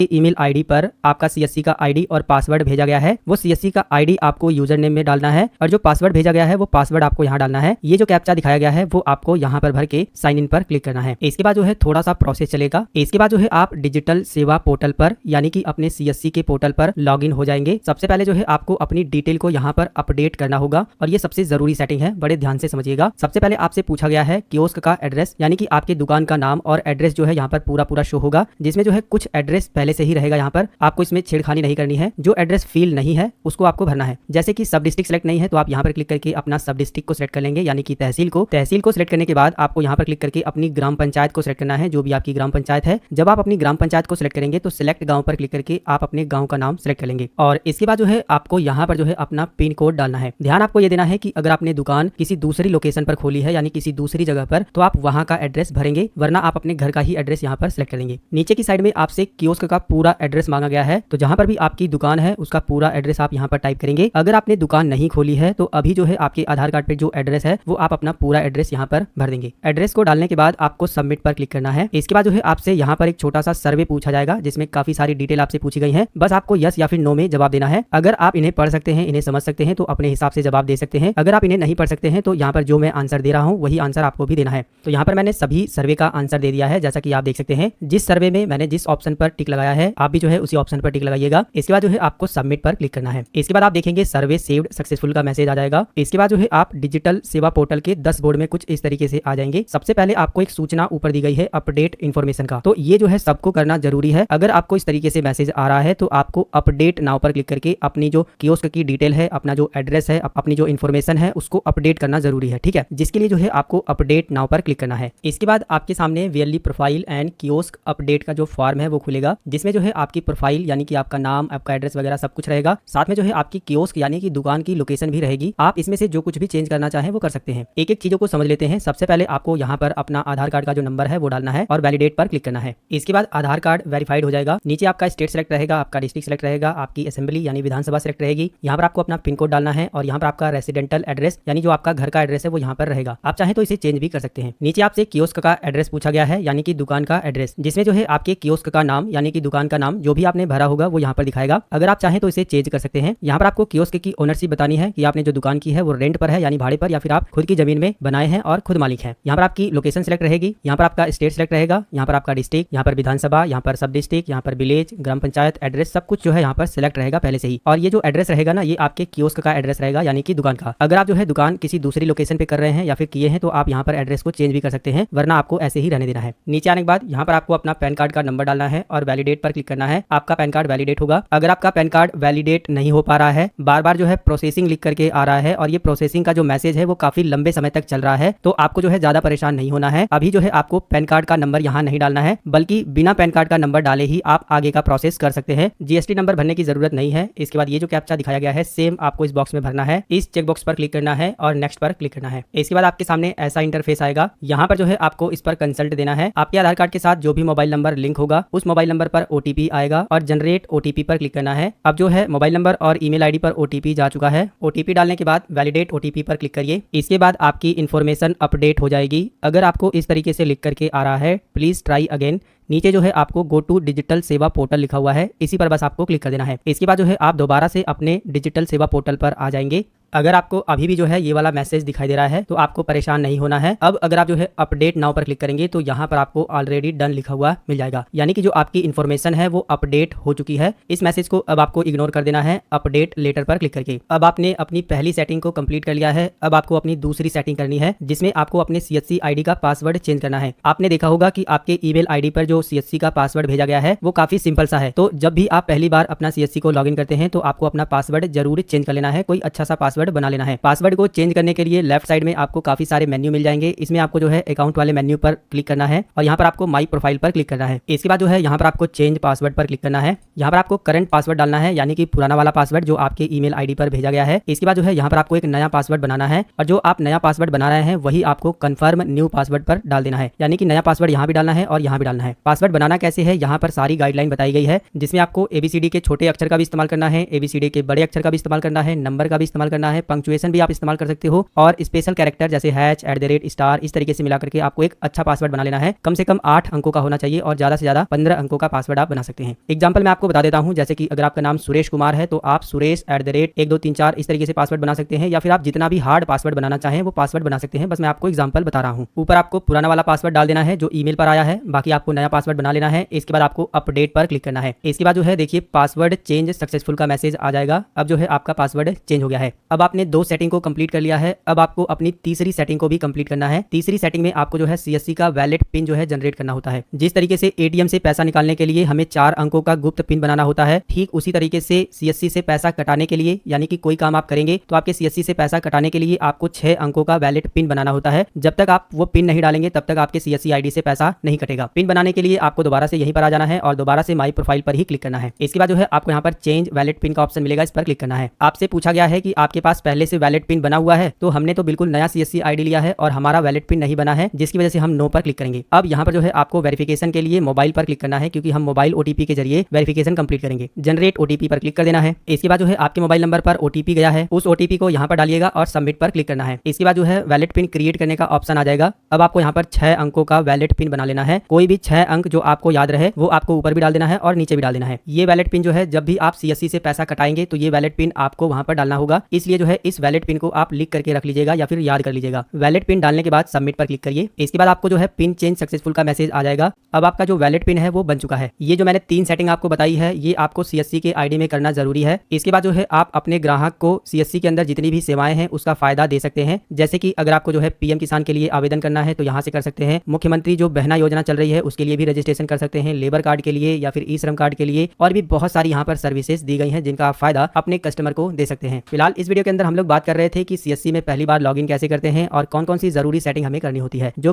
Email ID पर आपका CSC का आईडी और पासवर्ड भेजा गया है, वो सीएससी का आईडी आपको यूजर नेम में डालना है और जो पासवर्ड भेजा गया है वो पासवर्ड आपको यहाँ डालना है। ये जो कैप्चा दिखाया गया है वो आपको यहाँ पर भर के साइन इन पर क्लिक करना है। इसके बाद जो है थोड़ा सा प्रोसेस चलेगा। इसके बाद जो है आप डिजिटल सेवा पोर्टल पर यानी कि अपने सीएससी के पोर्टल पर लॉग इन हो जाएंगे। सबसे पहले जो है आपको अपनी डिटेल को यहाँ पर अपडेट करना होगा और ये सबसे जरूरी सेटिंग है, बड़े ध्यान से समझिएगा। सबसे पहले आपसे पूछा गया है कियोस्क का एड्रेस यानी कि आपके दुकान का नाम और एड्रेस जो है यहाँ पर पूरा शो होगा, जिसमें जो है कुछ एड्रेस पहले से ही रहेगा। यहाँ पर आपको इसमें छेड़खानी नहीं करनी है। जो एड्रेस फील नहीं है उसको आपको भरना है। जैसे कि सब डिस्ट्रिक्ट सेलेक्ट नहीं है तो आप यहाँ पर क्लिक करके अपना सब डिस्ट्रिक्ट को सिलेक्ट कर लेंगे यानी कि तहसील को सिलेक्ट करने के बाद आपको यहाँ पर क्लिक करके अपनी ग्राम पंचायत को सिलेक्ट करना है, जो भी आपकी ग्राम पंचायत है। जब आप अपनी ग्राम पंचायत को सिलेक्ट करेंगे तो सिलेक्ट गांव पर क्लिक करके आप अपने गांव का नाम सिलेक्ट कर लेंगे और इसके बाद जो है आपको यहाँ पर जो है अपना पिन कोड डालना है। ध्यान आपको ये देना है कि अगर आपने दुकान किसी दूसरी लोकेशन पर खोली है यानी किसी दूसरी जगह पर तो आप वहां का एड्रेस भरेंगे, वरना आप अपने घर का ही एड्रेस यहाँ पर सिलेक्ट करेंगे। नीचे की साइड में आपसे कियोस्क का पूरा एड्रेस मांगा गया है, तो जहां पर भी आपकी दुकान है उसका पूरा एड्रेस आप यहाँ पर टाइप करेंगे। अगर आपने दुकान नहीं खोली है तो अभी जो है आपके आधार कार्ड पे जो एड्रेस है वो आप अपना पूरा एड्रेस यहाँ पर भर देंगे। एड्रेस को डालने के बाद आपको सबमिट पर क्लिक करना है। इसके बाद जो है आपसे यहाँ पर एक छोटा सा सर्वे पूछा जाएगा जिसमें काफी सारी डिटेल आपसे पूछी गई है। बस आपको यस या फिर नो में जवाब देना है। अगर आप इन्हें पढ़ सकते हैं, इन्हें समझ सकते हैं तो अपने हिसाब से जवाब दे सकते हैं। अगर आप इन्हें नहीं पढ़ सकते हैं तो यहाँ पर जो मैं आंसर दे रहा हूँ वही आंसर आपको भी देना है। तो यहाँ पर मैंने सभी सर्वे का आंसर दे दिया है, जैसा कि आप देख सकते हैं। जिस सर्वे में मैंने जिस ऑप्शन पर टिक लगाया है आप भी जो है उसी ऑप्शन पर टिक लगाइएगा। इसके बाद जो है आपको सबमिट पर क्लिक करना है। इसके बाद आप देखेंगे सर्वे सेव्ड सक्सेसफुल का मैसेज आ जाएगा। इसके बाद जो है आप डिजिटल सेवा पोर्टल के डैशबोर्ड में कुछ इस तरीके से आ जाएंगे। सबसे पहले आपको एक सूचना ऊपर दी गई है अपडेट इन्फॉर्मेशन का, तो ये जो है सबको करना जरूरी है। अगर आपको इस तरीके से मैसेज आ रहा है तो आपको अपडेट नाउ पर क्लिक करके अपनी जो कियोस्क की डिटेल है, अपना जो एड्रेस है, अपनी जो इन्फॉर्मेशन है उसको अपडेट करना जरूरी है, ठीक है। जिसके लिए जो है आपको अपडेट नाउ पर क्लिक करना है। इसके बाद आपके सामने VLE profile and kiosk update का जो फॉर्म है वो खुलेगा, जिसमें जो है आपकी प्रोफाइल यानी कि आपका नाम, आपका एड्रेस वगैरह सब कुछ रहेगा। साथ में जो है आपकी कियोस्क यानी कि दुकान की लोकेशन भी रहेगी। आप इसमें से जो कुछ भी चेंज करना चाहें वो कर सकते हैं। एक एक चीजों को समझ लेते हैं। सबसे पहले आपको यहाँ पर अपना आधार कार्ड का जो नंबर है वो डालना है और वैलिडेट पर क्लिक करना है। इसके बाद आधार कार्ड वेरीफाइड हो जाएगा। नीचे आपका स्टेट सेलेक्ट रहेगा, आपका डिस्ट्रिक्ट सेलेक्ट रहेगा, आपकी असेंबली यानी विधानसभा सेलेक्ट रहेगी। यहाँ पर आपको अपना पिन कोड डालना है और यहाँ पर आपका रेसिडेंटल एड्रेस यानी जो आपका घर का एड्रेस है वो यहाँ पर रहेगा। आप चाहें तो इसे चेंज भी कर सकते हैं। नीचे आपसे कियोस्क का एड्रेस पूछा गया है यानी कि दुकान का एड्रेस, जिसमें जो है आपके कियोस्क का नाम यानी कि दुकान का नाम जो भी आपने भरा होगा वो यहाँ पर दिखाएगा। अगर आप चाहें तो इसे चेंज कर सकते हैं। यहाँ पर आपको कियोस्क की ओनरशिप बतानी है कि आपने जो दुकान की है वो रेंट पर है यानी भाड़े पर, या फिर आप खुद की जमीन में बनाए हैं और खुद मालिक हैं। यहाँ पर आपकी लोकेशन सेलेक्ट रहेगी, यहाँ पर आपका स्टेट सेलेक्ट रहेगा, यहाँ पर आपका डिस्ट्रिक्ट, यहाँ पर विधानसभा, यहाँ पर सब डिस्ट्रिक्ट, यहाँ पर विलेज, ग्राम पंचायत, एड्रेस सब कुछ जो है यहाँ पर सिलेक्ट रहेगा पहले से ही। और ये जो एड्रेस रहेगा ना ये आपके कियोस्क का एड्रेस रहेगा यानी कि दुकान का। अगर आप जो है दुकान किसी दूसरी लोकेशन पे कर रहे हैं या फिर किए हैं तो आप यहाँ पर एड्रेस को चेंज भी कर सकते हैं, वरना आपको ऐसे ही रहने देना है। नीचे आने के बाद यहाँ पर आपको अपना पैन कार्ड का नंबर डालना है और वैलिडेट पर क्लिक करना है। आपका पैन कार्ड वैलिडेट होगा। अगर आपका पैन कार्ड वैलिडेट नहीं हो पा रहा है, बार बार जो है प्रोसेसिंग लिख करके आ रहा है और ये प्रोसेसिंग का जो मैसेज है वो काफी लंबे समय तक चल रहा है, तो आपको जो है ज्यादा परेशान नहीं होना है। अभी जो है आपको पैन कार्ड का नंबर यहाँ नहीं डालना है, बल्कि बिना पैन कार्ड का नंबर डाले ही आप आगे का प्रोसेस कर सकते हैं। जीएसटी नंबर भरने की जरूरत नहीं है। इसके बाद ये जो कैप्चा दिखाया गया है सेम आपको इस बॉक्स में भरना है। इस चेक बॉक्स पर क्लिक करना है और नेक्स्ट पर क्लिक करना है। इसके बाद आपके सामने ऐसा इंटरफेस आएगा। यहाँ पर जो है आपको इस पर कंसल्ट देना है। आपके आधार कार्ड के साथ जो भी मोबाइल नंबर लिंक होगा उस मोबाइल नंबर पर ओटीपी आएगा और जनरेट ओटीपी पर क्लिक करना है। अब जो है मोबाइल नंबर और ईमेल आईडी पर ओटीपी जा चुका है। ओटीपी डालने के बाद वैलिडेट ओटीपी पर क्लिक करिए। इसके बाद आपकी इन्फॉर्मेशन अपडेट हो जाएगी। अगर आपको इस तरीके से लिख करके आ रहा है प्लीज ट्राई अगेन, नीचे जो है आपको गो टू डिजिटल सेवा पोर्टल लिखा हुआ है, इसी पर बस आपको क्लिक कर देना है। इसके बाद जो है आप दोबारा से अपने डिजिटल सेवा पोर्टल पर आ जाएंगे। अगर आपको अभी भी जो है ये वाला मैसेज दिखाई दे रहा है तो आपको परेशान नहीं होना है। अब अगर आप जो है अपडेट नाउ पर क्लिक करेंगे तो यहाँ पर आपको ऑलरेडी डन लिखा हुआ मिल जाएगा, यानी कि जो आपकी इन्फॉर्मेशन है वो अपडेट हो चुकी है। इस मैसेज को अब आपको इग्नोर कर देना है अपडेट लेटर पर क्लिक करके। अब आपने अपनी पहली सेटिंग को कंप्लीट कर लिया है। अब आपको अपनी दूसरी सेटिंग करनी है जिसमें आपको अपने सीएससी आईडी का पासवर्ड चेंज करना है। आपने देखा होगा कि आपके ईमेल आईडी पर जो सीएससी का पासवर्ड भेजा गया है वो काफी सिंपल सा है। तो जब भी आप पहली बार अपना सीएससी को लॉगिन करते हैं तो आपको अपना पासवर्ड जरूर चेंज कर लेना है, कोई अच्छा सा पासवर्ड बना लेना है। पासवर्ड को चेंज करने के लिए लेफ्ट साइड में आपको काफी सारे मेन्यू मिल जाएंगे। इसमें आपको जो है अकाउंट वाले मेन्यू पर क्लिक करना है और यहाँ पर आपको माई प्रोफाइल पर क्लिक करना है। इसके बाद जो है यहाँ पर आपको चेंज पासवर्ड पर क्लिक करना है। यहाँ पर आपको करंट पासवर्ड डालना है, यानी कि पुराना वाला पासवर्ड जो आपके ईमेल आईडी पर भेजा गया है। इसके बाद जो है यहाँ पर आपको एक नया पासवर्ड बनाना है और जो आप नया पासवर्ड बना रहे हैं वही आपको कंफर्म न्यू पासवर्ड पर डाल देना है, यानी कि नया पासवर्ड यहाँ भी डालना है और यहाँ भी डालना है। पासवर्ड बनाना कैसे है यहाँ पर सारी गाइडलाइन बताई गई है, जिसमें आपको एबीसीडी के छोटे अक्षर का भी इस्तेमाल करना है, एबीसीडी के बड़े अक्षर का भी इस्तेमाल करना है, नंबर का भी इस्तेमाल करना करना है। पंक्चुएशन भी आप इस्तेमाल कर सकते हो और स्पेशल कैरेक्टर जैसे हैच, @ इस तरीके से मिला करके आपको एक अच्छा पासवर्ड बना लेना है। कम से कम 8 अंकों का होना चाहिए और ज्यादा से ज्यादा 15 अंकों का पासवर्ड आप बना सकते हैं। एग्जाम्पल मैं आपको बता देता हूं, जैसे कि अगर आपका नाम सुरेश कुमार है तो आप सुरेश @1234 इस तरीके से पासवर्ड बना सकते हैं, या फिर आप जितना भी हार्ड पासवर्ड बनाना चाहें वो पासवर्ड बना सकते हैं। बस मैं आपको एग्जाम्पल बता रहा हूं। ऊपर आपको पुराना वाला पासवर्ड डाल देना है जो ईमेल पर आया है, बाकी आपको नया पासवर्ड बना लेना है। इसके बाद आपको अपडेट पर क्लिक करना है। इसके बाद जो है देखिए पासवर्ड चेंज सक्सेसफुल का मैसेज आ जाएगा। अब जो है आपका पासवर्ड चेंज हो गया है। अब आपने 2 सेटिंग को कंप्लीट कर लिया है। अब आपको अपनी तीसरी सेटिंग को भी कंप्लीट करना है। तीसरी सेटिंग में आपको जो है सीएससी का वैलिड पिन जो है जनरेट करना होता है। जिस तरीके से एटीएम से पैसा निकालने के लिए हमें 4 अंकों का गुप्त पिन बनाना होता है, ठीक उसी तरीके से सीएससी से पैसा कटाने के लिए, यानी कि कोई काम आप करेंगे तो आपके सीएससी से पैसा कटाने के लिए आपको 6 अंकों का वैलिड पिन बनाना होता है। जब तक आप वो पिन नहीं डालेंगे तब तक आपके सीएससी आईडी से पैसा नहीं कटेगा। पिन बनाने के लिए आपको दोबारा से यहीं पर आ जाना है और दोबारा से माई प्रोफाइल पर ही क्लिक करना है। इसके बाद जो है आपको यहाँ पर चेंज वैलिड पिन का ऑप्शन मिलेगा, इस पर क्लिक करना है। आपसे पूछा गया है कि आपके पास पहले से वैलिड पिन बना हुआ है, तो हमने तो बिल्कुल नया सीएससी आईडी लिया है और हमारा वैलिड पिन नहीं बना है, जिसकी वजह से हम नो पर क्लिक करेंगे। अब यहाँ पर जो है आपको वेरिफिकेशन के लिए मोबाइल पर क्लिक करना है, क्योंकि हम मोबाइल ओटीपी के जरिए वेरिफिकेशन कंप्लीट करेंगे। जनरेट ओटीपी पर क्लिक कर देना है। इसके बाद जो है आपके मोबाइल नंबर पर ओटीपी गया है, उस ओटीपी को यहाँ पर डालिएगा और सबमिट पर क्लिक करना है। इसके बाद जो है वैलिड पिन क्रिएट करने का ऑप्शन आ जाएगा। अब आपको यहाँ पर 6 अंकों का वैलिड पिन बना लेना है। कोई भी 6 अंक जो आपको याद रहे वो आपको ऊपर भी डाल देना है और नीचे भी डाल देना है। ये वैलिड पिन जो है जब भी आप सीएससी से पैसा कटाएंगे तो ये वैलिड पिन आपको वहां पर डालना होगा, इसलिए जो है इस वैलिड पिन को आप लिख करके रख लीजिएगा या फिर याद कर लीजिएगा। वैलिड पिन डालने के बाद सबमिट पर क्लिक करिए। इसके बाद आपको जो है पिन चेंज सक्सेसफुल का मैसेज आ जाएगा। अब आपका जो वैलिड पिन है वो बन चुका है। ये जो मैंने 3 सेटिंग आपको बताई है ये आपको सीएससी के आईडी में करना जरूरी है। इसके बाद जो है आप अपने ग्राहक को सीएससी के अंदर जितनी भी सेवाएं हैं उसका फायदा दे सकते हैं। जैसे कि अगर आपको जो है पीएम किसान के लिए आवेदन करना है तो यहाँ से कर सकते हैं। मुख्यमंत्री जो बहना योजना चल रही है उसके लिए भी रजिस्ट्रेशन कर सकते हैं, लेबर कार्ड के लिए या फिर ई श्रम कार्ड के लिए, और भी बहुत सारी यहाँ पर सर्विसेज दी गई हैं जिनका आप फायदा अपने कस्टमर को दे सकते हैं। फिलहाल इस वीडियो के अंदर हम लोग बात कर रहे थे कि सीएससी में पहली बार लॉगिन कैसे करते हैं और कौन कौन सी जरूरी सेटिंग हमें करनी होती है। जो